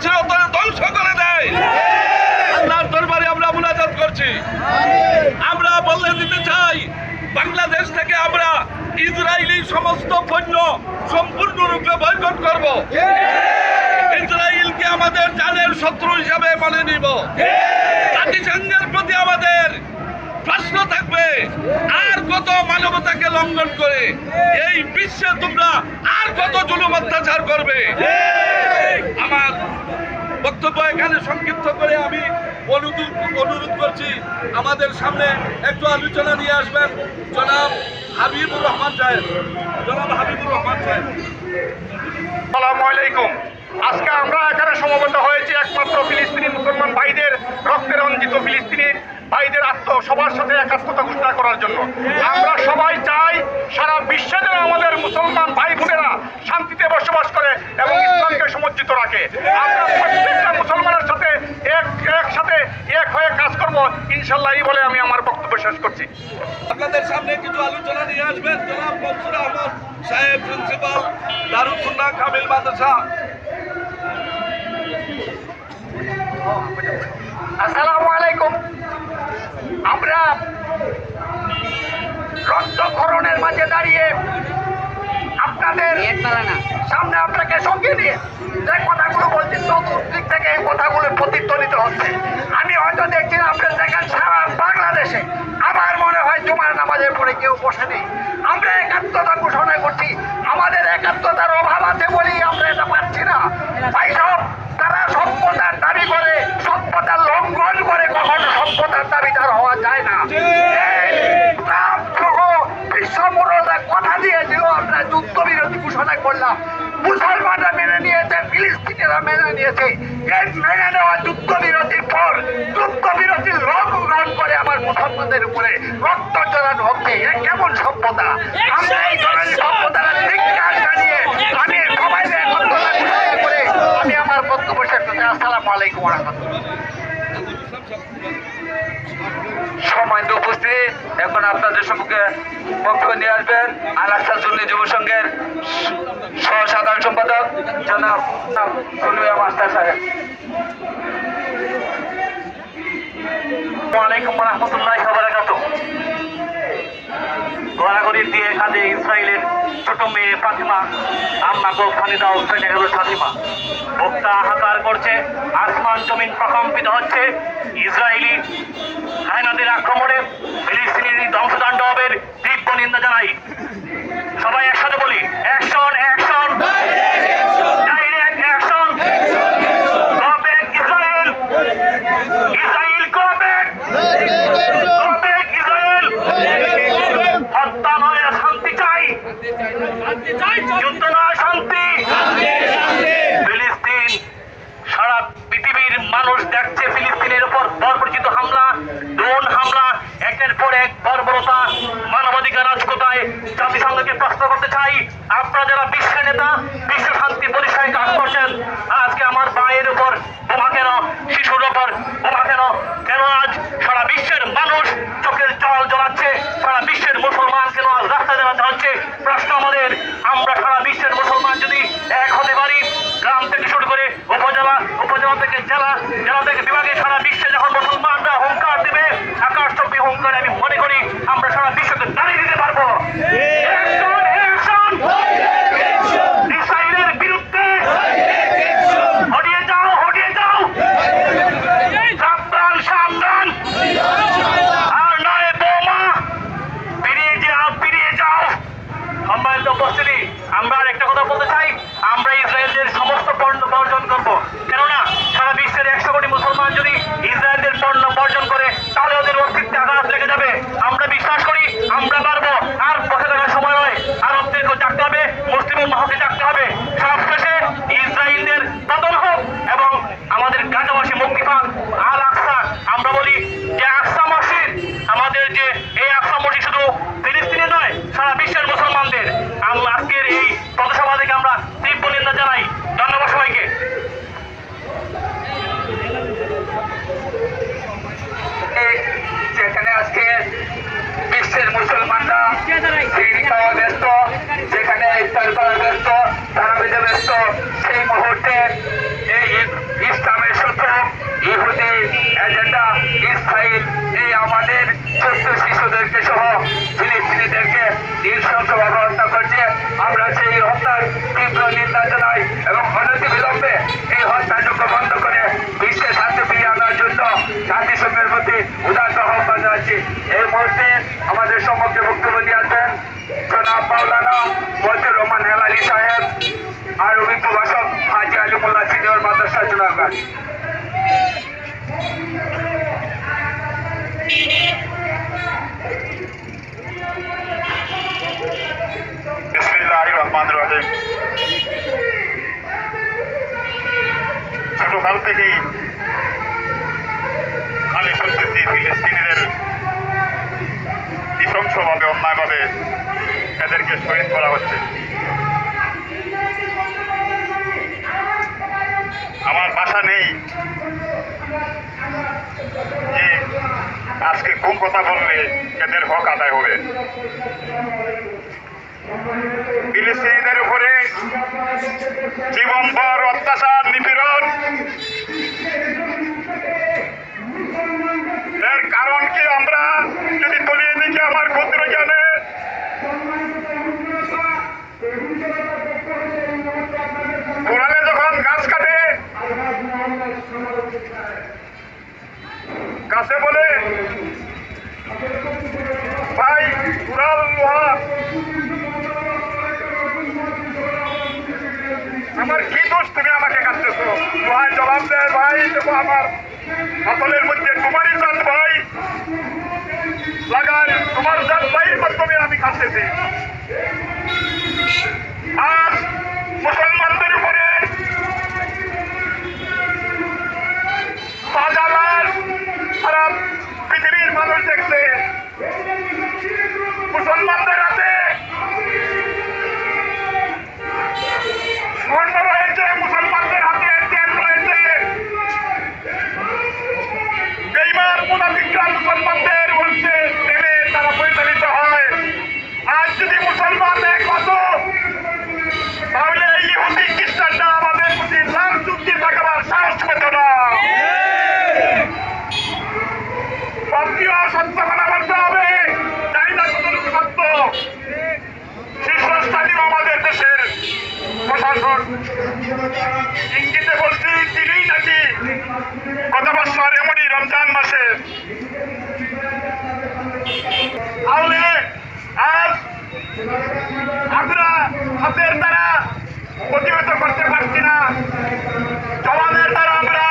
চিরতরে ধ্বংস করে দেয়। আল্লাহর দরবারে আমরা মুনাজাত করছি। আমরা বলে দিতে চাই, বাংলাদেশ থেকে আমরা ইসরায়েলি সমস্ত পণ্য সম্পূর্ণরূপে বয়কট করব। ইসরায়েলকে আমাদের জানের শত্রু হিসাবে মনে নিব। জাতিসংঘের প্রতি আমাদের প্রশ্ন থাকবে, আর কত মানবতাকে লঙ্ঘন করে এই বিশ্বে তোমরা আর কত জুলুম অত্যাচার করবে। আমার বক্তব্য এখানে সংক্ষিপ্ত করে আমি অনুরোধ করছি, আমাদের সামনে একটু আলোচনা নিয়ে আসবেন জনাব হাবিবুর রহমান সাহেব। আসসালামু আলাইকুম। আজকে আমরা এখানে সমবেত হয়েছি একমাত্র ফিলিস্তিনি মুসলমান ভাইদের রক্তে রঞ্জিত ফিলিস্তিনি ভাইদের সবার সাথে একাত্মতা ঘোষণা করার জন্য। আমরা সবাই চাই সারা বিশ্বে যেন আমাদের মুসলমান ভাই বোনেরা শান্তিতে বসবাস করে এবং ইসলামকে সমর্জিত রাখে। আমরা প্রত্যেকটা মুসলমানের সাথে একসাথে এক হয়ে কাজ করব ইনশাল্লাহ, এই বলে আমি আমার বক্তব্য শেষ করছি। আপনাদের সামনে কিছু আলোচনা নিয়ে আসবেন জনাব মনসুর আহমদ সাহেব, প্রিন্সিপাল দারুল সুন্নাহ কামিল মাদ্রাসা। আসসালামু আলাইকুম। আমরা রক্তক্ষরণের মাঝে দাঁড়িয়ে আপনাদের সামনে আপনাকে সঙ্গে নিয়ে যে কথাগুলো বলছি চতুর্দিক থেকে এই কথাগুলোর প্রতিধ্বনিত হচ্ছে। আমি হয়তো দেখছি আপনারা দেখেন সারা বাংলাদেশে আমার মনে হয় জুমার নামাজের পরে কেউ বসে নেই। আমরা একাত্মতা ঘোষণা করছি। আমাদের একাত্মতার অভাব আছে বলেই আমরা এটা পাচ্ছি না। তাই সব তারা সভ্যতার দাবি করে, সভ্যতার লঙ্ঘন করে, কখনো সভ্যতার দাবিদার হওয়া যায় না। বিশ্বমূলতা কথা দিয়েছিল, আমরা যুদ্ধবিরতি ঘোষণা করলাম, মুসলমানরা মেনে নিয়েছে, ফিলিস্তিনিরা মেনে নিয়েছে। এই মেনে নেওয়া যুদ্ধবিরতির পর যুদ্ধবিরতির লঙ্ঘন করে আমার মুসলমানদের উপরে রক্ত জড়ানো হচ্ছে। এ কেমন সভ্যতা? আমরা এই ধরনের সভ্যতার ধিক্কার জানিয়ে আমি সবাই একত্রতা ঘোষণা করে আমি আমার বক্তব্য শেষ করছি। আসসালামু আলাইকুম ওয়া রাহমাতুল্লাহ। সম্মানিত উপস্থিতি, এখন আপনাদের সম্মুখে বক্তব্য নিয়ে আসবেন আল আকসা সুন্নি যুব সংঘের সহ সাধারণ সম্পাদক জনাব সুনিয়া মাস্টার সাহেব। আসসালামু আলাইকুম ওয়া রাহমাতুল্লাহি ওয়া বারাকাতুহু। গড়াগড়ির দিয়ে কাঁদে ইসরায়েলের ছোট মেয়ে ফাতিমা, আম্মা গো পানি দাও ফেটে গেল ফাতিমা। বক্তা হাহাকার করছে, আসমান জমিন প্রকম্পিত হচ্ছে। ইসরায়েলি হায়নাদের আক্রমণে ফিলিস্তিনি ধ্বংসতাণ্ডবের তীব্র নিন্দা জানাই। সবাই একসাথে বলি, action action, direct action, go back Israel, Israel go back, go back Israel. হত্যা নয় শান্তি চাই, যুদ্ধ নয় শান্তি। ফিলিস্তিন, সারা পৃথিবীর মানুষ দেখছে ফিলিস্তিনের উপর বর্বরচিত হামলা, ড্রোন হামলা, একের পর এক বর্বরতা, মানবাধিকার রাজকতায়। জাতিসংঘকে প্রশ্ন করতে চাই, আপনারা যারা বিশ্বের নেতা, বিশ্ব শান্তি প্রতিষ্ঠায় কাজ করছেন, আজকে আমার ভাইয়ের উপর বোমা কেন, শিশুর উপর বোমা কেন? কেন আজ সারা বিশ্বের মানুষ চোখের জল জ্বলাচ্ছে? সারা বিশ্বের মুসলমান কেন আজ রাস্তায় দাঁড়াতে হচ্ছে? প্রশ্ন আমাদের। আমরা সারা বিশ্বের মুসলমান যদি এক হতে পারি, গ্রাম থেকে শুরু করে উপজেলা, উপজেলা থেকে জেলা, জেলা থেকে বিভাগে, সারা বিশ্বে যখন মুসলমানরা হুঙ্কার দেবে, আকাশচুম্বী হুঙ্কারে আমি মনে করি আমরা সারা বিশ্বকে দাঁড়িয়ে দিতে পারবো। ইসরায়েলের বিরুদ্ধে হটিয়ে যাও, হটিয়ে যাও, সাবধান সাবধান, আর নয় বোমা, ফিরিয়ে যাও, ফিরিয়ে যাও। সম্মানিত উপস্থিতি, আমরা একটা কথা বলতে চাই, আমরা ইসরায়েলের সমস্ত পণ্য বর্জন করবো। কেননা সারা বিশ্বের 100 কোটি মুসলমান যদি ইসরায়েলের পণ্য বর্জন করে, তাহলে ওদের অস্তিত্বে আঘাত লেগে যাবে। আমরা বিশ্বাস করি আমরা পারবো। আর বসে থাকার সময় নয়, আরবদেরকেও জাগতে হবে, মুসলিম উম্মাহকে জাগতে হবে। সবশেষে ইসরায়েলের পতন হোক এবং আমাদের গাজাবাসী মুক্তি পাক। আল আকসা, আমরা বলি যে আকসা মসজিদ, আমাদের যে এই আকসা মসজিদ শুধু ফিলিস্তিনে নয়, সারা বিশ্বের মুসলমানদের। আমরা আজকের এই পথসভা থেকে আমরা তীব্র নিন্দা জানাই। ধন্যবাদ সবাইকে। যেখানে আজকে বিশ্বের মুসলমানরা সিঁড়ি খাওয়া ব্যস্ত, যেখানে ইফতার করা ব্যস্ত, তারাবিতে ব্যস্ত, সেই মুহূর্তে এই জাতিসংঘের প্রতি উদাত্ত আহ্বান জানাচ্ছি। এই মুহূর্তে আমাদের সম্মুখে বক্তব্য নিয়ে আসবেন জনাব মাওলানা মতিউর রহমান হেলালি সাহেব, আর অভিজ্ঞ ভাষক হাজি আলিমুল্লাহ সিনিয়র মাদ্রাসা জুনাগড়। বিসমিল্লাহির রহমানির রহিম। ছোটকাল থেকেই আমি শুনতেছি ফিলিস্তিনিদের নৃশংসভাবে অন্যায়ভাবে এদেরকে শহীদ করা হচ্ছে। আমার ভাষা নেই যে আজকে কোন কথা বললে এদের হক আদায় হবে। ফিলিস্তিনিদের উপরে জীবনভর অত্যাচার নিপীড়ন, এর কারণ কি আমরা যদি তলিয়ে দেখি আমার ক্ষুদ্র জ্ঞানে, কোরআনে যখন গাছ কাটে, গাছে বলে ভাই উড়াল লোহা, আমার কি দোষ তুমি আমাকে কাটতেছো? লোহায় জবাব দেয় ভাই দেখো আমার হাতলের মধ্যে তোমারই জাত ভাই লাগায়, তোমার জাত ভাইয়ের মাধ্যমে আমি কাটতেছি। আর মুসলমানদের উপরে শাহজালাল সারা পৃথিবীর মানুষ দেখছে, মুসলমানদের হাতে স্বর্ণ রয়েছে, মুসলমানদের হাতে তেল রয়েছে, বেঈমান মুনাফিকরা মুসলমানদের বলছে তেলে তারা পরিচালিত হয়। আজ যদি মুসলমান এক হতো তাহলে এই ইহুদি খ্রিস্টানরা আমাদের প্রতি লাল চুক্তি থাকার সাহস পেত না। সত্যিও সত্য কথা বলতে হবে, জানি না কতটুকু সত্য। শীর্ষস্থানীয় আমাদের দেশের প্রশাসন ইঙ্গিতে বলছি তিনিই নাকি গত বছর এমনই রমজান মাসে, তাহলে আজ আমরা হাতের দ্বারা প্রতিহত করতে পারছি না, জবানের দ্বারা আমরা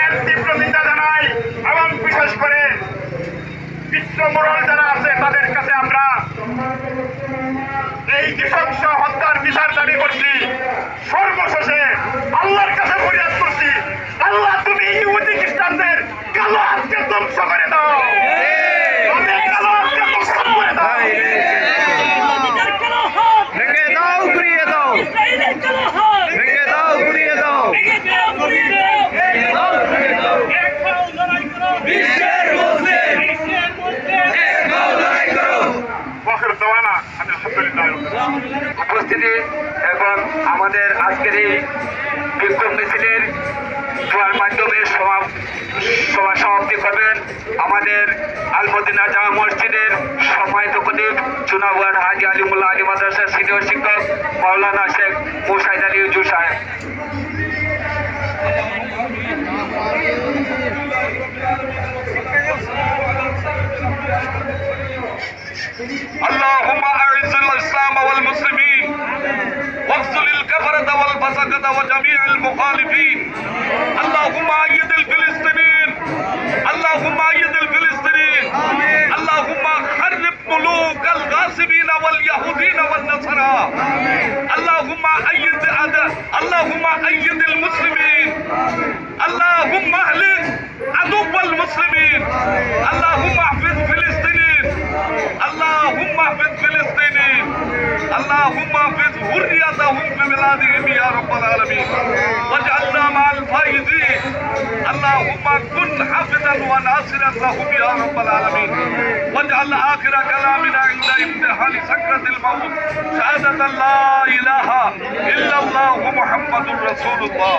এর তীব্র নিন্দা জানাই এবং বিশেষ করে বিশ্ব মোড়ল যারা আছে তাদের কাছে আমরা এই নৃশংস হত্যার বিচার দাবি করছি। সর্বশেষে আল্লাহর কাছে ফরিয়াদ করছি, আল্লাহ তুমি ইহুদি খ্রিস্টানদের কালো হাতকে ধ্বংস করে দাও, তাদের কালো হাতকে ধ্বংস করে দাও। ভেঙে দাও, ঘুরিয়ে দাও, ভেঙে দাও, ঘুরিয়ে দাও, বিশ্বের মুসলিম এক হও, লড়াই করো। ওয়াখির দাওয়ানা আলহামদুলিল্লাহ। উপস্থিতি এবং আমাদের আজকের এই বিক্ষোভ মিছিলের দোয়ার মাধ্যমে সভা সমাপ্তি করবেন আমাদের আলমদিনা জামা মসজিদের সম্মানিত খতিব চুনাওয়ার হাজি আলিমুল্লাহ আলী মাদ্রাসার সিনিয়র শিক্ষক মাওলানা শেখ মুশাহিদ আলী হুজুর সাহেব। اللهم أعز الإسلام والمسلمين واخذل الكفرة والفسقة وجميع المخالفين. اللهم أيد الفلسطينيين، اللهم أيد الفلسطينيين، اللهم خرب ملوك الغاصبين واليهودين والنصارى. اللهم أيد المسلمين، اللهم أهلك عدو المسلمين، اللهم احفظ فلسطين، اللهم احفظ فلسطين، اللهم احفظ ذريتهم في بلادهم يا رب العالمين، واجعلنا مع الفائزين. اللهم كن حافظا وناصرا لهم يا رب العالمين، واجعل آخر كلامنا عند انتهاء سكرة الموت شهادة لا إله إلا الله محمد رسول الله.